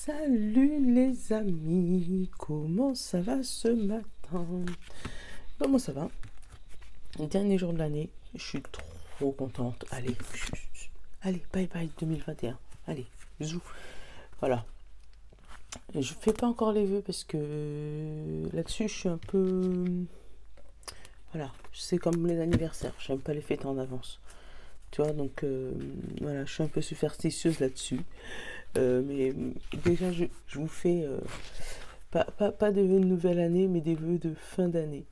Salut les amis, comment ça va ce matin? Comment ça va? Dernier jour de l'année, je suis trop contente. Allez, allez, bye bye 2021. Allez, bisous. Voilà. Je fais pas encore les vœux parce que là-dessus je suis un peu... Voilà, c'est comme les anniversaires, j'aime pas les fêter en avance. Tu vois, donc voilà, je suis un peu superstitieuse là-dessus. Mais déjà, je vous fais pas des vœux de nouvelle année, mais des vœux de fin d'année.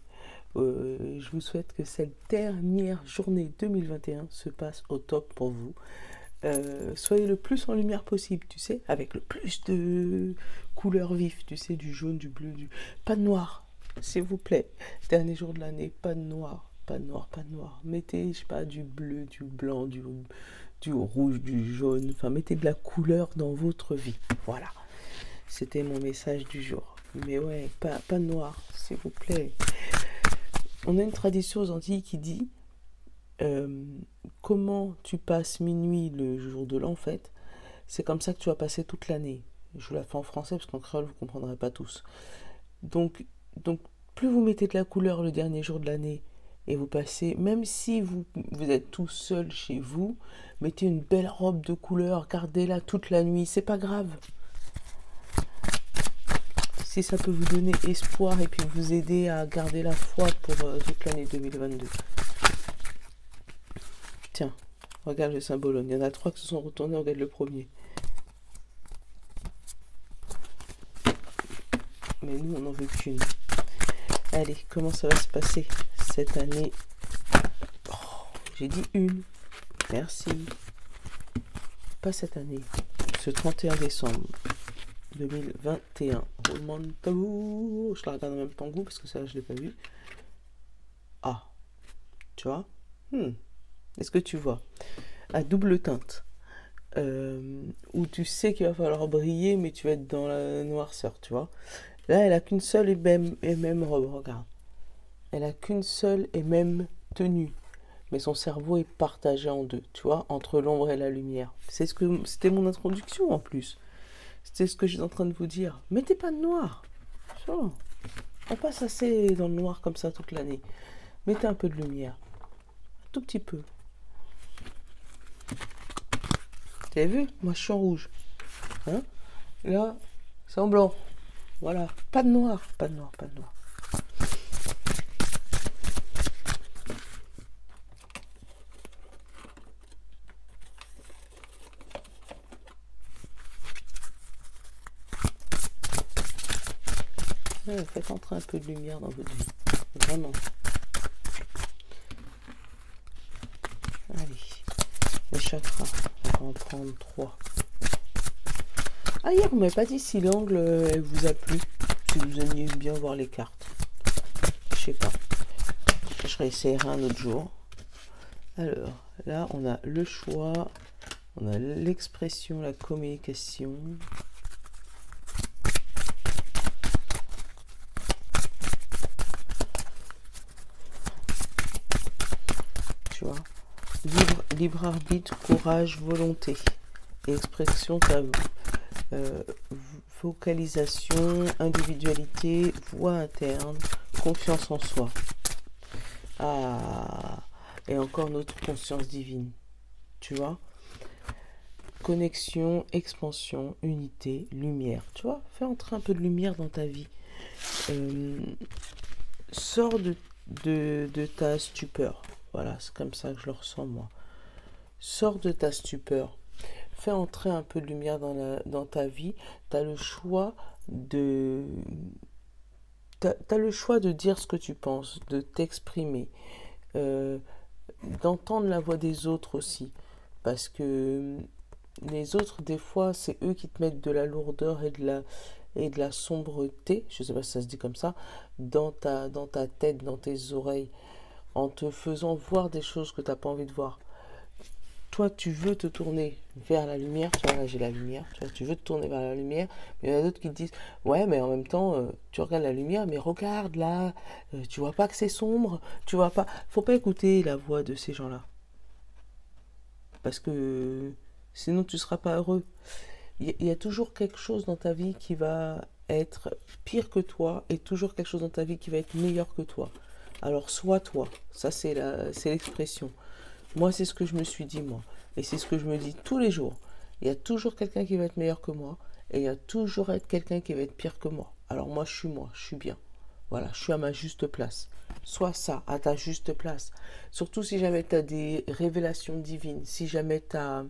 Je vous souhaite que cette dernière journée 2021 se passe au top pour vous. Soyez le plus en lumière possible, tu sais, avec le plus de couleurs vives, tu sais, du jaune, du bleu, du... Pas de noir, s'il vous plaît. Dernier jour de l'année, pas de noir, pas de noir, pas de noir. Mettez, je sais pas, du bleu, du blanc, du rouge, du jaune. Enfin, mettez de la couleur dans votre vie. Voilà. C'était mon message du jour. Mais ouais, pas de noir, s'il vous plaît. On a une tradition aux Antilles qui dit comment tu passes minuit le jour de l'an, en fait, c'est comme ça que tu vas passer toute l'année. Je vous la fais en français parce qu'en créole, vous ne comprendrez pas tous. Donc, plus vous mettez de la couleur le dernier jour de l'année et vous passez, même si vous êtes tout seul chez vous, mettez une belle robe de couleur, gardez-la toute la nuit, c'est pas grave. Si ça peut vous donner espoir et puis vous aider à garder la foi pour toute l'année 2022. Tiens, regarde le symbolone. Il y en a 3 qui se sont retournés, regarde le premier. Mais nous, on n'en veut qu'une. Allez, comment ça va se passer cette année? Oh, j'ai dit une. Merci. Pas cette année. Ce 31 décembre 2021. Roulement de tambour. Je la regarde en même temps que vous parce que ça, je ne l'ai pas vu. Ah, tu vois? Est-ce que tu vois? À double teinte. Où tu sais qu'il va falloir briller, mais tu vas être dans la noirceur, tu vois. Là, elle a qu'une seule et même robe, regarde. Elle a qu'une seule et même tenue. Mais son cerveau est partagé en deux, tu vois, entre l'ombre et la lumière. C'était mon introduction en plus. C'était ce que j'étais en train de vous dire. Mettez pas de noir. Oh, on passe assez dans le noir comme ça toute l'année. Mettez un peu de lumière. Un tout petit peu. Vous avez vu? Moi, je suis en rouge. Hein? Là, c'est en blanc. Voilà. Pas de noir. Pas de noir, pas de noir. Ouais, faites entrer un peu de lumière dans votre vie. Vraiment. Allez. Les chakras. On va en prendre 3. Ah, hier, vous m'avez pas dit si l'angle vous a plu. Si vous aimiez bien voir les cartes. Je sais pas. Je réessayerai un autre jour. Alors, là, on a le choix. On a l'expression, la communication. Tu vois, libre arbitre, courage, volonté. Expression, vocalisation, individualité, voix interne, confiance en soi. Ah, et encore notre conscience divine. Tu vois, connexion, expansion, unité, lumière. Tu vois, fais entrer un peu de lumière dans ta vie. Sors de ta stupeur. Voilà, c'est comme ça que je le ressens moi. Sors de ta stupeur. Fais entrer un peu de lumière dans ta vie. Tu as le choix de... T'as le choix de dire ce que tu penses, de t'exprimer, d'entendre la voix des autres aussi. Parce que les autres, des fois, c'est eux qui te mettent de la lourdeur et de la sombreté, je sais pas si ça se dit comme ça, dans ta tête, dans tes oreilles, en te faisant voir des choses que tu n'as pas envie de voir. Toi, tu veux te tourner vers la lumière, tu vois, là j'ai la lumière, tu veux te tourner vers la lumière, mais il y en a d'autres qui te disent, ouais, mais en même temps, tu regardes la lumière, mais regarde là, tu vois pas que c'est sombre, tu vois pas, faut pas écouter la voix de ces gens-là, parce que sinon tu seras pas heureux. il y a toujours quelque chose dans ta vie qui va être pire que toi et toujours quelque chose dans ta vie qui va être meilleur que toi. Alors sois toi, ça c'est l'expression. Moi c'est ce que je me suis dit moi et c'est ce que je me dis tous les jours. Il y a toujours quelqu'un qui va être meilleur que moi et il y a toujours être quelqu'un qui va être pire que moi. Alors moi, je suis bien. Voilà, je suis à ma juste place. Sois ça, à ta juste place. Surtout si jamais tu as des révélations divines, si jamais tu as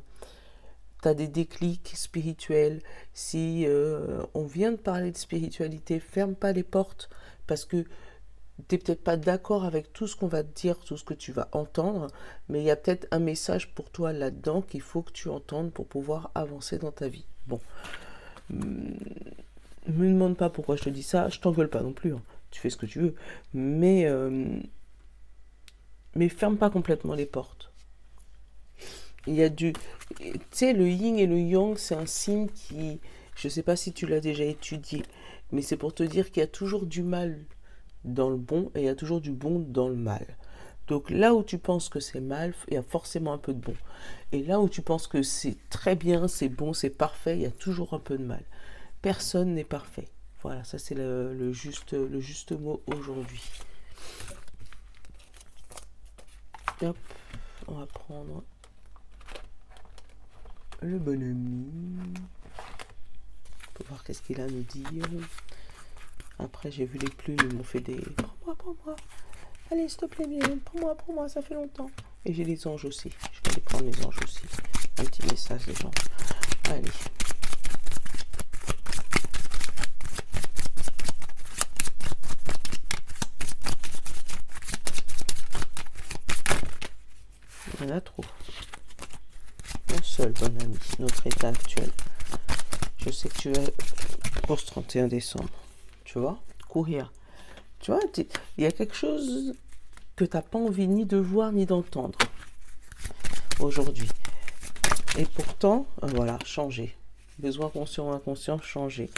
des déclics spirituels, si on vient de parler de spiritualité, ferme pas les portes parce que tu n'es peut-être pas d'accord avec tout ce qu'on va te dire, tout ce que tu vas entendre, mais il y a peut-être un message pour toi là-dedans qu'il faut que tu entendes pour pouvoir avancer dans ta vie. Bon, me demande pas pourquoi je te dis ça, je t'engueule pas non plus, hein. Tu fais ce que tu veux, mais ferme pas complètement les portes. Il y a tu sais, le yin et le yang, c'est un signe qui, je sais pas si tu l'as déjà étudié, mais c'est pour te dire qu'il y a toujours du mal dans le bon et il y a toujours du bon dans le mal. Donc là où tu penses que c'est mal, il y a forcément un peu de bon. Et là où tu penses que c'est très bien, c'est bon, c'est parfait, il y a toujours un peu de mal. Personne n'est parfait. Voilà, ça c'est le juste mot aujourd'hui. Hop, on va prendre le bonhomme. Pour voir qu'est-ce qu'il a à nous dire. Après, j'ai vu les plumes, ils m'ont fait des... Prends-moi. Allez, s'il te plaît, bien. Prends-moi, ça fait longtemps. Et j'ai les anges aussi. Je vais aller prendre les anges aussi. Un petit message des anges. Allez. Il y en a trop. Un seul, bon ami, notre état actuel. Je sais que tu es pour ce 31 décembre. Tu vois, courir. Tu vois, il y a quelque chose que tu n'as pas envie ni de voir ni d'entendre aujourd'hui. Et pourtant, voilà, changer. Besoin conscient ou inconscient, changer.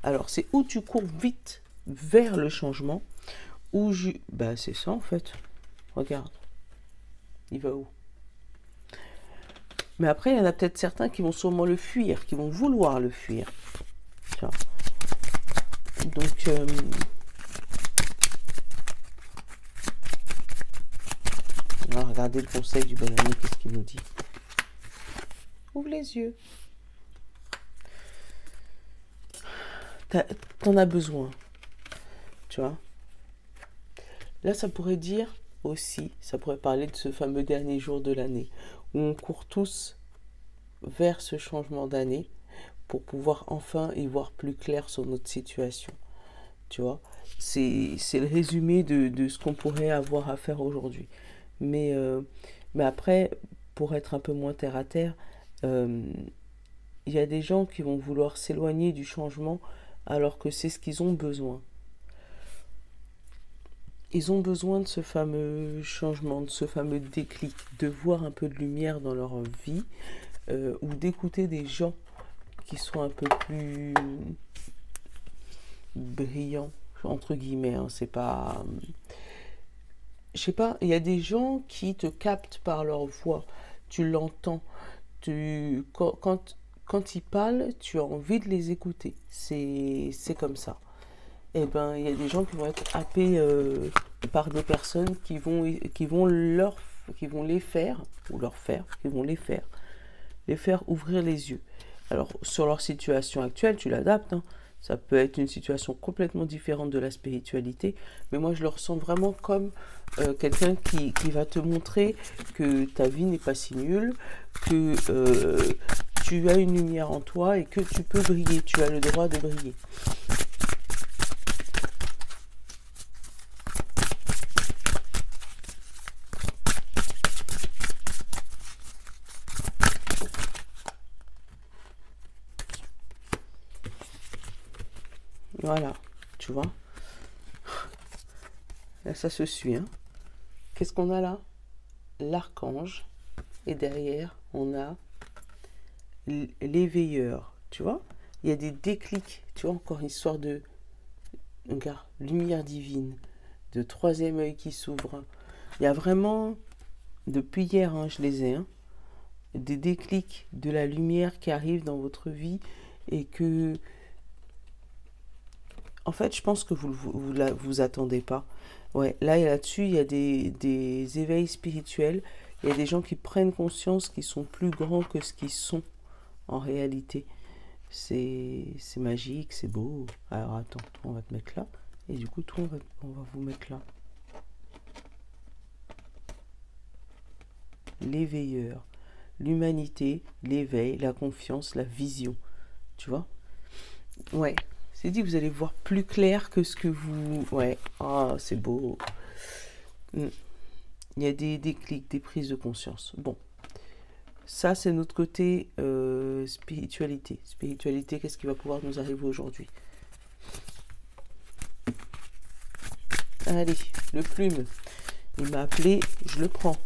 Alors, c'est où tu cours vite vers le changement, ou ben, c'est ça en fait. Regarde. Il va où? Mais après, il y en a peut-être certains qui vont sûrement le fuir, qui vont vouloir le fuir. Tiens. Donc, on va regarder le conseil du bon ami, qu'est-ce qu'il nous dit. Ouvre les yeux. T'en as besoin. Tu vois. Là, ça pourrait dire aussi, ça pourrait parler de ce fameux dernier jour de l'année, où on court tous vers ce changement d'année pour pouvoir enfin y voir plus clair sur notre situation. Tu vois, c'est le résumé de ce qu'on pourrait avoir à faire aujourd'hui. Mais après, pour être un peu moins terre à terre, il y a des gens qui vont vouloir s'éloigner du changement alors que c'est ce qu'ils ont besoin. Ils ont besoin de ce fameux changement, de ce fameux déclic, de voir un peu de lumière dans leur vie, ou d'écouter des gens qui sont un peu plus brillants, entre guillemets, hein, c'est pas... Je sais pas, il y a des gens qui te captent par leur voix, tu l'entends, quand ils parlent, tu as envie de les écouter, c'est comme ça. Et ben, il y a des gens qui vont être happés par des personnes qui vont les faire, ou leur faire, qui vont les faire ouvrir les yeux. Alors, sur leur situation actuelle, tu l'adaptes, hein. Ça peut être une situation complètement différente de la spiritualité, mais moi je le ressens vraiment comme quelqu'un qui va te montrer que ta vie n'est pas si nulle, que tu as une lumière en toi et que tu peux briller, tu as le droit de briller. Voilà, tu vois. Là, ça se suit, hein. Qu'est-ce qu'on a là? L'archange. Et derrière, on a l'éveilleur. Tu vois? Il y a des déclics. Tu vois, encore une histoire de... Regarde, lumière divine. De troisième œil qui s'ouvre. Il y a vraiment... Depuis hier, hein, je les ai, hein. des déclics, de la lumière qui arrive dans votre vie et que, en fait, je pense que vous attendez pas. Ouais, là et là-dessus, il y a des éveils spirituels. Il y a des gens qui prennent conscience qu'ils sont plus grands que ce qu'ils sont en réalité. C'est magique, c'est beau. Alors attends, toi, on va te mettre là. Et du coup, toi, on va vous mettre là. L'éveilleur, l'humanité, l'éveil, la confiance, la vision. Tu vois? Ouais. C'est dit, vous allez voir plus clair que ce que vous... Ouais. Ah, c'est beau. Il y a des déclics, des prises de conscience. Bon. Ça, c'est notre côté spiritualité. Spiritualité, qu'est-ce qui va pouvoir nous arriver aujourd'hui? Allez, le plume. Il m'a appelé, je le prends.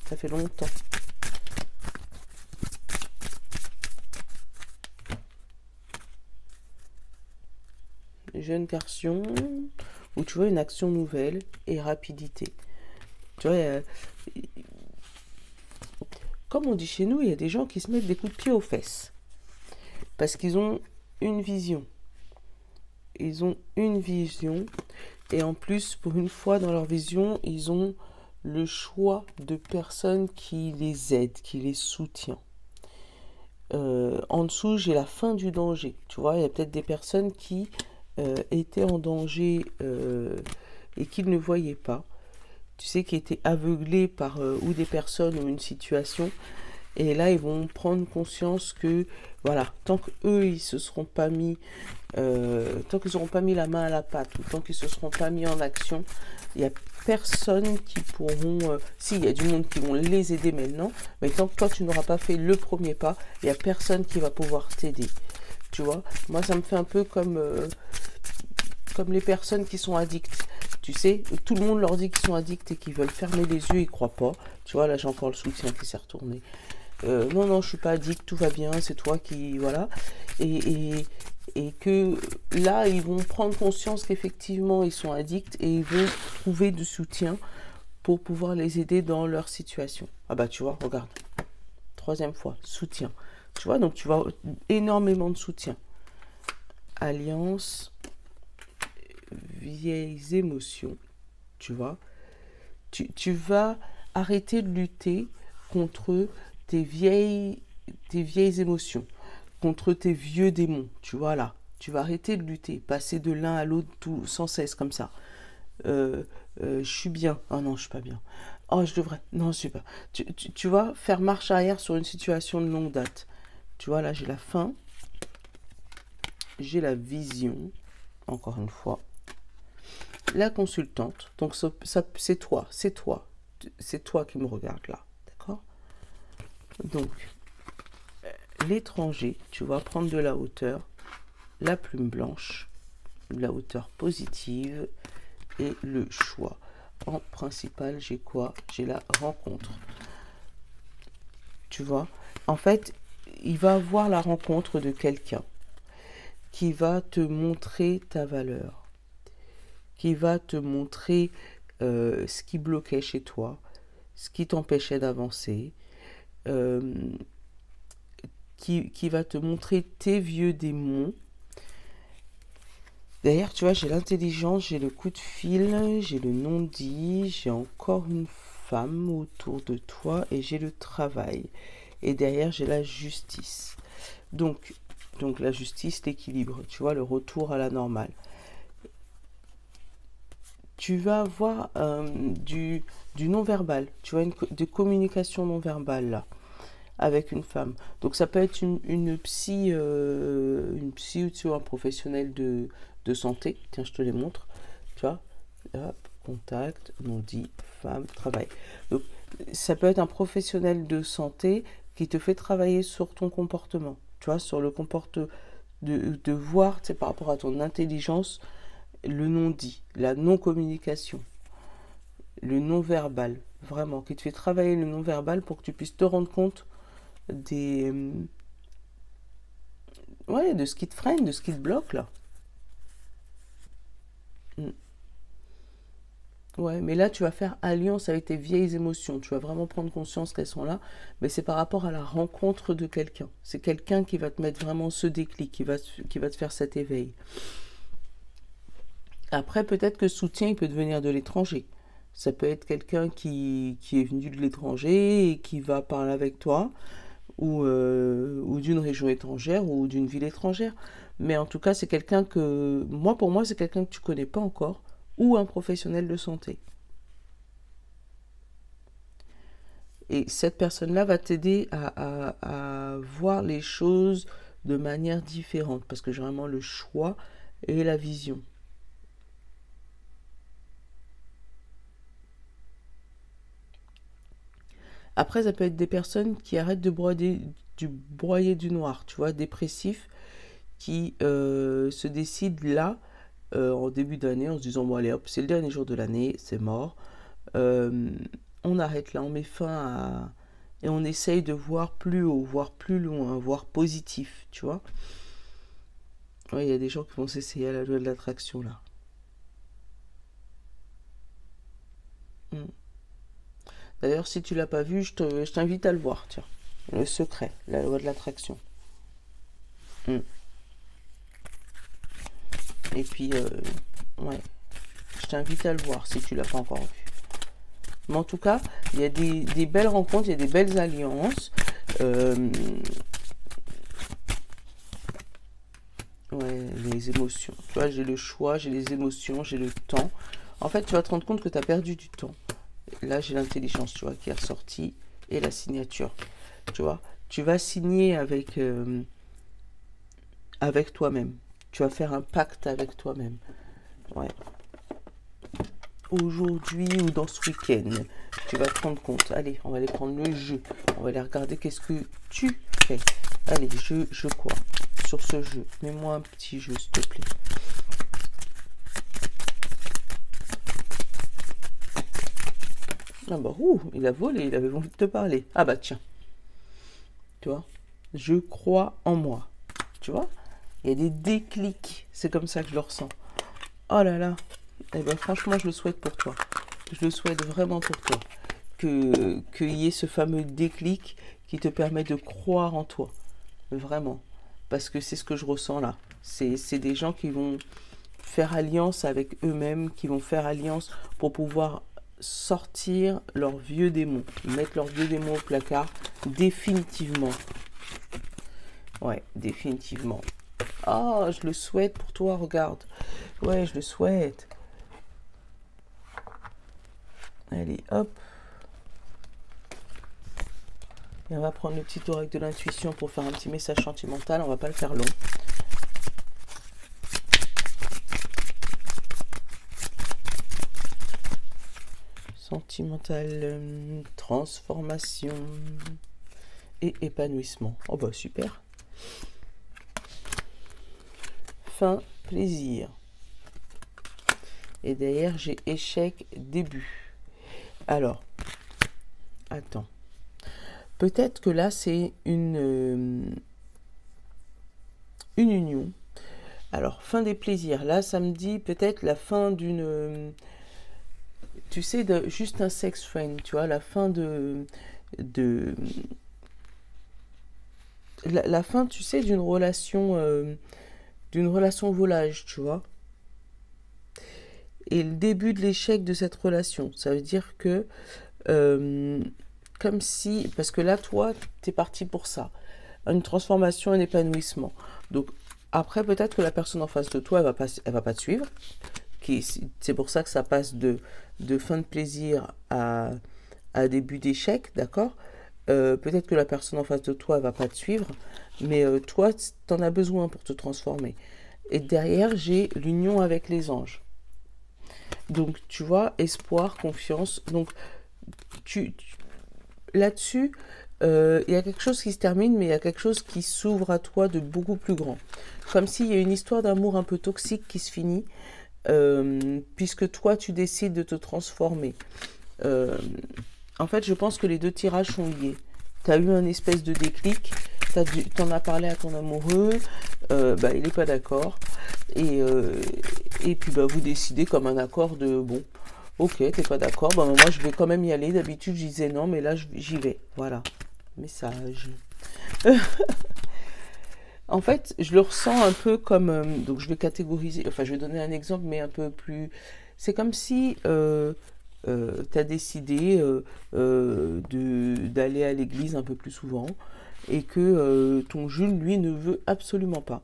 Ça fait longtemps. Jeune garçon, où tu vois une action nouvelle et rapidité. Tu vois, comme on dit chez nous, il y a des gens qui se mettent des coups de pied aux fesses. Parce qu'ils ont une vision. Ils ont une vision. Et en plus, pour une fois dans leur vision, ils ont le choix de personnes qui les aident, qui les soutiennent. En dessous, j'ai la fin du danger. Tu vois, il y a peut-être des personnes qui étaient en danger et qu'ils ne voyaient pas. Tu sais, qui étaient aveuglés par ou des personnes ou une situation. Et là, ils vont prendre conscience que, voilà, tant qu'eux, ils se seront pas mis, tant qu'ils n'auront pas mis la main à la pâte, ou tant qu'ils se seront pas mis en action, il n'y a personne qui pourront... si, il y a du monde qui vont les aider maintenant, mais tant que toi, tu n'auras pas fait le premier pas, il n'y a personne qui va pouvoir t'aider. Tu vois, moi, ça me fait un peu comme les personnes qui sont addictes. Tu sais, tout le monde leur dit qu'ils sont addicts et qu'ils veulent fermer les yeux, ils croient pas. Tu vois, là, j'ai encore le soutien qui s'est retourné. Non, je suis pas addict, tout va bien, c'est toi qui... Voilà. Et que là, ils vont prendre conscience qu'effectivement, ils sont addicts et ils vont trouver du soutien pour pouvoir les aider dans leur situation. Ah bah, tu vois, regarde. 3e fois, soutien. Tu vois, donc tu vois énormément de soutien. Alliance, vieilles émotions, tu vois. Tu vas arrêter de lutter contre tes vieilles émotions, contre tes vieux démons, tu vois là. Tu vas arrêter de lutter, passer de l'un à l'autre tout sans cesse comme ça. Je suis bien. Oh non, je suis pas bien. Oh, je devrais. Non, je suis pas. Tu vas faire marche arrière sur une situation de longue date. Tu vois, là, j'ai la fin. J'ai la vision. Encore une fois. La consultante. Donc, ça c'est toi. C'est toi. C'est toi qui me regarde là. D'accord? Donc, l'étranger. Tu vas prendre de la hauteur. La plume blanche. La hauteur positive. Et le choix. En principal, j'ai quoi? J'ai la rencontre. Tu vois? En fait, il va avoir la rencontre de quelqu'un qui va te montrer ta valeur, qui va te montrer ce qui bloquait chez toi, ce qui t'empêchait d'avancer, qui va te montrer tes vieux démons. D'ailleurs, tu vois, j'ai l'intelligence, j'ai le coup de fil, j'ai le non-dit, j'ai encore une femme autour de toi et j'ai le travail. Et derrière, j'ai la justice. Donc la justice, l'équilibre, tu vois, le retour à la normale. Tu vas avoir du non-verbal, tu vois, de communication non-verbale là, avec une femme. Donc ça peut être une psy ou tu vois, un professionnel de santé. Tiens, je te les montre. Tu vois, hop, contact, non-dit, femme, travail. Donc ça peut être un professionnel de santé qui te fait travailler sur ton comportement. Tu vois, sur le comportement, de voir, tu sais, par rapport à ton intelligence, le non-dit, la non-communication, le non-verbal, vraiment, qui te fait travailler le non-verbal pour que tu puisses te rendre compte de ce qui te freine, de ce qui te bloque, là. Ouais, mais là, tu vas faire alliance avec tes vieilles émotions. Tu vas vraiment prendre conscience qu'elles sont là. Mais c'est par rapport à la rencontre de quelqu'un. C'est quelqu'un qui va te mettre vraiment ce déclic, qui va te faire cet éveil. Après, peut-être que ce soutien, il peut devenir de l'étranger. Ça peut être quelqu'un qui est venu de l'étranger et qui va parler avec toi, ou d'une région étrangère, ou d'une ville étrangère. Mais en tout cas, c'est quelqu'un que, pour moi, c'est quelqu'un que tu connais pas encore, ou un professionnel de santé. Et cette personne-là va t'aider à voir les choses de manière différente, parce que j'ai vraiment le choix et la vision. Après, ça peut être des personnes qui arrêtent de broyer du noir, tu vois, dépressifs, qui se décident là, en début d'année, en se disant, bon allez hop, c'est le dernier jour de l'année, c'est mort. On arrête là, on met fin à... Et on essaye de voir plus haut, voir plus loin, voir positif, tu vois. Ouais, il y a des gens qui vont s'essayer à la loi de l'attraction là. Mm. D'ailleurs, si tu l'as pas vu, je t'invite à le voir, tiens. Le secret, la loi de l'attraction. Mm. Et puis, ouais, je t'invite à le voir si tu l'as pas encore vu. Mais en tout cas, il y a des belles rencontres, il y a des belles alliances. Ouais, les émotions. Tu vois, j'ai le choix, j'ai les émotions, j'ai le temps. En fait, tu vas te rendre compte que tu as perdu du temps. Là, j'ai l'intelligence, tu vois, qui est ressortie. Et la signature. Tu vois, tu vas signer avec toi-même. Tu vas faire un pacte avec toi-même. Ouais. Aujourd'hui ou dans ce week-end, tu vas te rendre compte. Allez, on va aller prendre le jeu. On va aller regarder qu'est-ce que tu fais. Allez, je quoi sur ce jeu. Mets-moi un petit jeu, s'il te plaît. Ah bah, il a volé, il avait envie de te parler. Ah bah tiens. Tu vois, je crois en moi. Tu vois, il y a des déclics. C'est comme ça que je le ressens. Oh là là. Eh ben franchement, je le souhaite pour toi. Je le souhaite vraiment pour toi. Qu'il y ait ce fameux déclic qui te permet de croire en toi. Vraiment. Parce que c'est ce que je ressens là. C'est des gens qui vont faire alliance avec eux-mêmes, qui vont faire alliance pour pouvoir sortir leurs vieux démons. Mettre leurs vieux démons au placard. Définitivement. Ouais, définitivement. Ah, je le souhaite pour toi, regarde. Ouais, je le souhaite. Allez, hop. Et on va prendre le petit oracle de l'intuition pour faire un petit message sentimental. On va pas le faire long. Sentimental, transformation et épanouissement. Oh bah super. Fin, plaisir. Et derrière, j'ai échec, début. Alors, attends. Peut-être que là, c'est une union. Alors, fin des plaisirs. Là, ça me dit peut-être la fin d'une... tu sais, juste un sex friend, tu vois, la fin la fin, tu sais, d'une relation volage, tu vois. Et le début de l'échec de cette relation. Ça veut dire que, comme si, parce que là, toi, t'es parti pour ça. Une transformation, un épanouissement. Donc, après, peut-être que la personne en face de toi, elle va pas te suivre. C'est pour ça que ça passe de fin de plaisir à début d'échec, d'accord. Peut-être que la personne en face de toi, elle va pas te suivre. Mais toi, t'en as besoin pour te transformer. Et derrière, j'ai l'union avec les anges. Donc, tu vois, espoir, confiance. Donc, là-dessus, il y a quelque chose qui se termine, mais il y a quelque chose qui s'ouvre à toi de beaucoup plus grand. Comme s'il y a une histoire d'amour un peu toxique qui se finit, puisque toi, tu décides de te transformer. En fait, je pense que les deux tirages sont liés. Tu as eu un espèce de déclic, t'en as parlé à ton amoureux, il n'est pas d'accord. Et puis, vous décidez comme un accord de, bon, Ok, t'es pas d'accord. Bah, moi, je vais quand même y aller. D'habitude, je disais non, mais là, j'y vais. Voilà. Message. En fait, je le ressens un peu comme... donc, je vais catégoriser... Enfin, je vais donner un exemple, mais un peu plus... C'est comme si tu as décidé d'aller à l'église un peu plus souvent et que ton Jules, lui, ne veut absolument pas.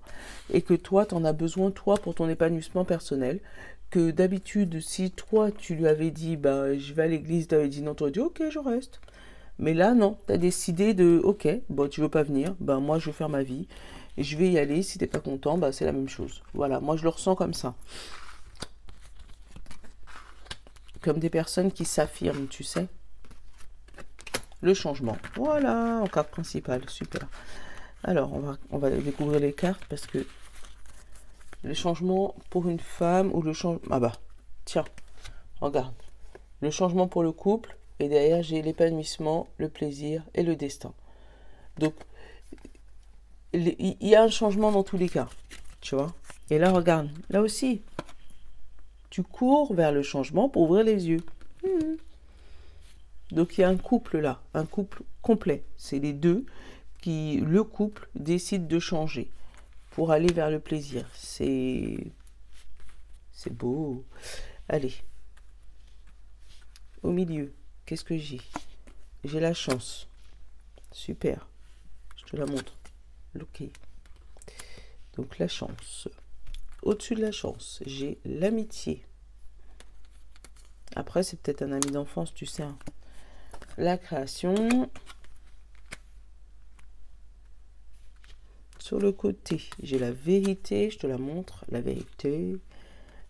Et que toi, tu en as besoin, toi, pour ton épanouissement personnel. Que d'habitude, si toi, tu lui avais dit, bah, je vais à l'église, tu avais dit non, tu aurais dit, ok, je reste. Mais là, non, tu as décidé de, ok, bon, tu veux pas venir, ben moi, je vais faire ma vie. Et je vais y aller, si t'es pas content, bah, c'est la même chose. Voilà, moi, je le ressens comme ça. Comme des personnes qui s'affirment, tu sais. Le changement. Voilà, en carte principale, super. Alors, on va découvrir les cartes parce que le changement pour une femme ou le changement... Ah bah, tiens, regarde. Le changement pour le couple et derrière, j'ai l'épanouissement, le plaisir et le destin. Donc, il y a un changement dans tous les cas, tu vois. Et là, regarde, là aussi, tu cours vers le changement pour ouvrir les yeux. Donc, il y a un couple là, un couple complet. C'est les deux qui, le couple, décide de changer pour aller vers le plaisir. C'est beau. Allez. Au milieu, qu'est-ce que j'ai? J'ai la chance. Super. Je te la montre. Ok. Donc, la chance. Au-dessus de la chance, j'ai l'amitié. Après, c'est peut-être un ami d'enfance, tu sais. Hein. La création. Sur le côté, j'ai la vérité. Je te la montre. La vérité.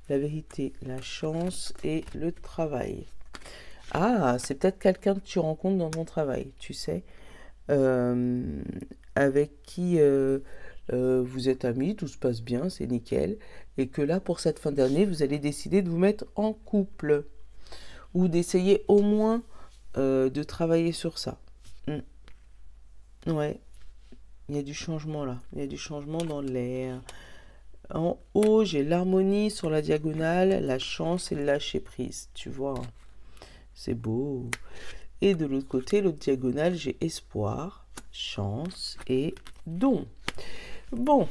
La vérité, la chance et le travail. Ah, c'est peut-être quelqu'un que tu rencontres dans ton travail, tu sais. Avec qui vous êtes amis, tout se passe bien, c'est nickel. Et que là, pour cette fin d'année, vous allez décider de vous mettre en couple. Ou d'essayer au moins de travailler sur ça. Ouais, il y a du changement là. Il y a du changement dans l'air. En haut, j'ai l'harmonie sur la diagonale, la chance et le lâcher prise. Tu vois, c'est beau. Et de l'autre côté, l'autre diagonale, j'ai espoir, chance et don. Bon,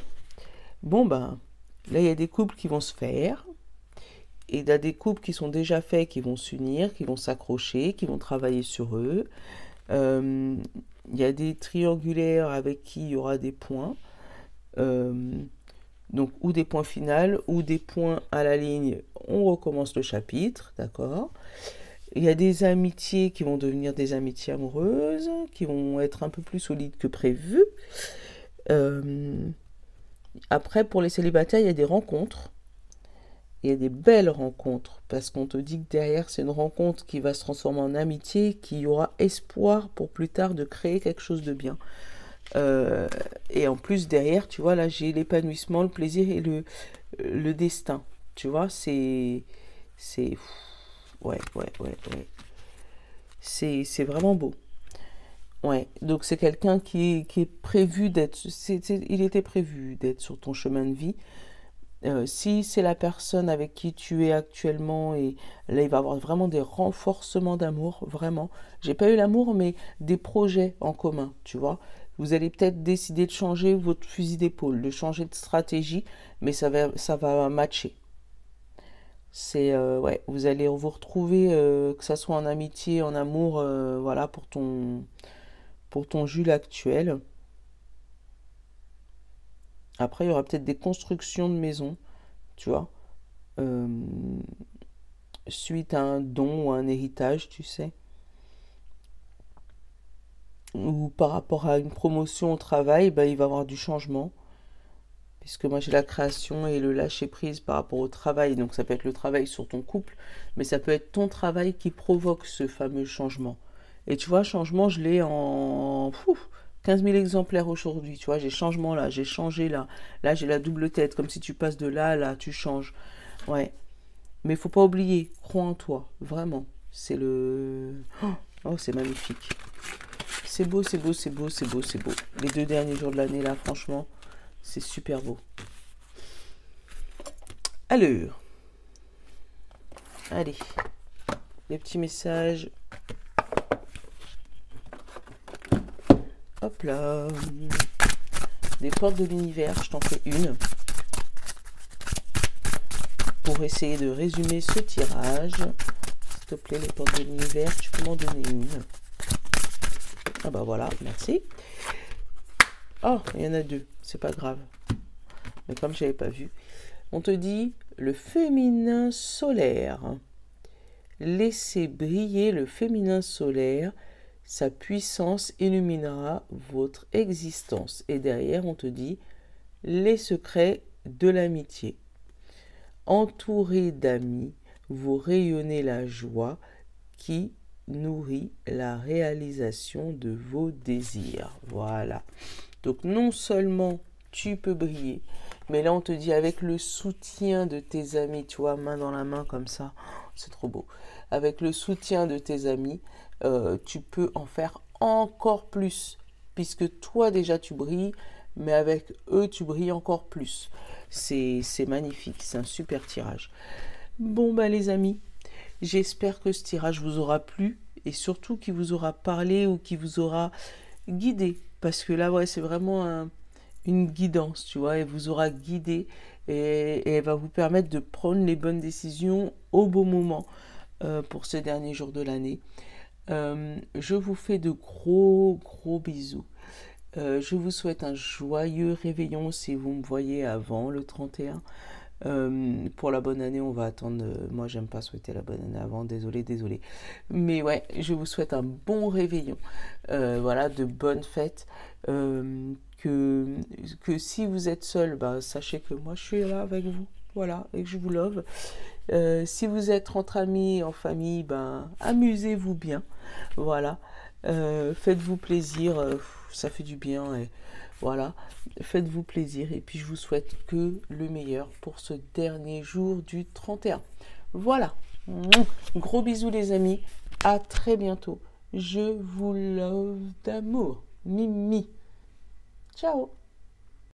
ben, là, il y a des couples qui vont se faire. Et il y a des couples qui sont déjà faits, qui vont s'unir, qui vont s'accrocher, qui vont travailler sur eux. Il y a des triangulaires avec qui il y aura des points. Donc, ou des points finaux, ou des points à la ligne. On recommence le chapitre, d'accord? Il y a des amitiés qui vont devenir des amitiés amoureuses, qui vont être un peu plus solides que prévu. Après, pour les célibataires, il y a des rencontres. Il y a des belles rencontres, parce qu'on te dit que derrière, c'est une rencontre qui va se transformer en amitié, qu'il y aura espoir pour plus tard de créer quelque chose de bien. Et en plus, derrière, tu vois, là, j'ai l'épanouissement, le plaisir et le destin. Tu vois, c'est... Ouais. C'est vraiment beau. Ouais, donc c'est quelqu'un qui est prévu d'être... il était prévu d'être sur ton chemin de vie. Si c'est la personne avec qui tu es actuellement, et là il va y avoir vraiment des renforcements d'amour, vraiment. J'ai pas eu l'amour, mais des projets en commun, tu vois. Vous allez peut-être décider de changer votre fusil d'épaule, de changer de stratégie, mais ça va matcher. Ouais, vous allez vous retrouver, que ça soit en amitié, en amour, voilà, pour ton Jules actuel. Après, il y aura peut-être des constructions de maisons, tu vois, suite à un don ou à un héritage, tu sais. Ou par rapport à une promotion au travail, ben, il va y avoir du changement. Puisque moi, j'ai la création et le lâcher-prise par rapport au travail. Donc, ça peut être le travail sur ton couple, mais ça peut être ton travail qui provoque ce fameux changement. Et tu vois, changement, je l'ai en 15 000 exemplaires aujourd'hui. Tu vois, j'ai changement là, j'ai changé là. Là, j'ai la double tête, comme si tu passes de là à là, tu changes. Ouais. Mais il faut pas oublier, crois en toi, vraiment. C'est le... Oh, c'est magnifique. C'est beau. Les 2 derniers jours de l'année, là, franchement, c'est super beau. Alors, allez. des petits messages. Hop là. Des portes de l'univers, je t'en fais une. Pour essayer de résumer ce tirage. S'il te plaît, les portes de l'univers, tu peux m'en donner une. Ah bah voilà, merci. Oh, il y en a deux, c'est pas grave. Mais comme je n'avais pas vu, on te dit le féminin solaire. Laissez briller le féminin solaire, sa puissance illuminera votre existence. Et derrière, on te dit les secrets de l'amitié. Entouré d'amis, vous rayonnez la joie qui nourrit la réalisation de vos désirs. Voilà. Donc non seulement tu peux briller, mais là on te dit avec le soutien de tes amis, tu vois, main dans la main comme ça, c'est trop beau. Avec le soutien de tes amis, tu peux en faire encore plus, puisque toi déjà tu brilles, mais avec eux tu brilles encore plus. C'est magnifique, c'est un super tirage. Bon bah les amis, j'espère que ce tirage vous aura plu et surtout qu'il vous aura parlé ou qu'il vous aura guidé. Parce que là, ouais, c'est vraiment une guidance, tu vois. Elle vous aura guidé et elle va vous permettre de prendre les bonnes décisions au bon moment pour ce dernier jour de l'année. Je vous fais de gros bisous. Je vous souhaite un joyeux réveillon si vous me voyez avant le 31. Pour la bonne année, on va attendre. Moi, j'aime pas souhaiter la bonne année avant. Désolé. Mais ouais, je vous souhaite un bon réveillon. Voilà, de bonnes fêtes. Que si vous êtes seul, bah, sachez que moi, je suis là avec vous. Voilà, et que je vous love. Si vous êtes entre amis, en famille, ben, amusez-vous bien. Voilà. Faites-vous plaisir. Ça fait du bien. Et voilà. Faites-vous plaisir. Et puis, je vous souhaite que le meilleur pour ce dernier jour du 31. Voilà. Gros bisous, les amis. À très bientôt. Je vous love d'amour. Mimi. Ciao.